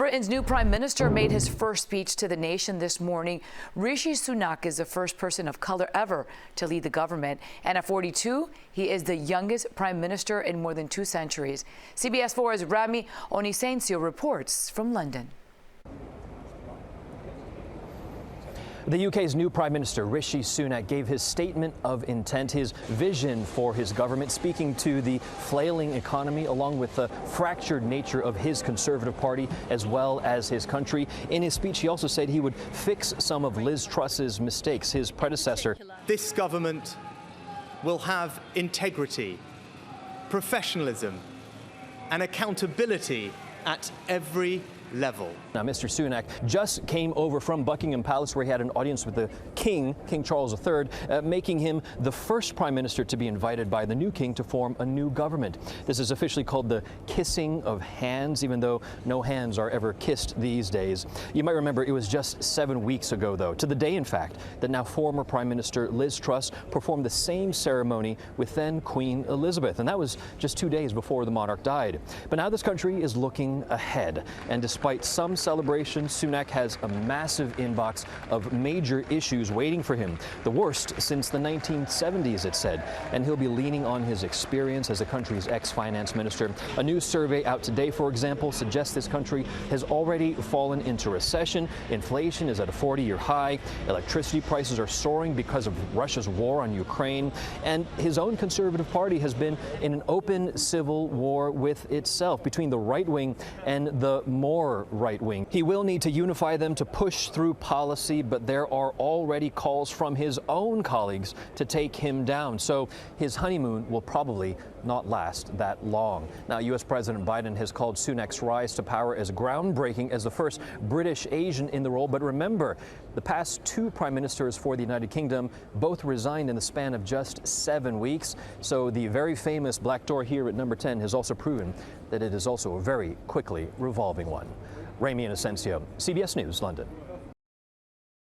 Britain's new prime minister made his first speech to the nation this morning. Rishi Sunak is the first person of color ever to lead the government. And at 42, he is the youngest prime minister in more than 2 centuries. CBS 4's Rami Onisencio reports from London. The UK's new Prime Minister, Rishi Sunak, gave his statement of intent, his vision for his government, speaking to the flailing economy along with the fractured nature of his Conservative Party as well as his country. In his speech, he also said he would fix some of Liz Truss's mistakes, his predecessor. This government will have integrity, professionalism, and accountability at every level. Now, Mr. Sunak just came over from Buckingham Palace, where he had an audience with the King, King Charles III, making him the first prime minister to be invited by the new king to form a new government. This is officially called the kissing of hands, even though no hands are ever kissed these days. You might remember it was just 7 weeks ago, though, to the day, in fact, that now former Prime Minister Liz Truss performed the same ceremony with then Queen Elizabeth, and that was just 2 days before the monarch died. But now this country is looking ahead, and despite some celebrations, Sunak has a massive inbox of major issues waiting for him, the worst since the 1970s, it said, and he'll be leaning on his experience as the country's ex-finance minister. A new survey out today, for example, suggests this country has already fallen into recession. Inflation is at a 40-year high. Electricity prices are soaring because of Russia's war on Ukraine, and his own Conservative Party has been in an open civil war with itself between the right wing and the more right wing. He will need to unify them to push through policy, but there are already calls from his own colleagues to take him down. So his honeymoon will probably not last that long. Now, U.S. President Biden has called Sunak's rise to power as groundbreaking as the first British Asian in the role. But remember, the past 2 prime ministers for the United Kingdom both resigned in the span of just 7 weeks. So the very famous black door here at number 10 has also proven that it is also a very quickly revolving one. Rami Inocencio, CBS News, London.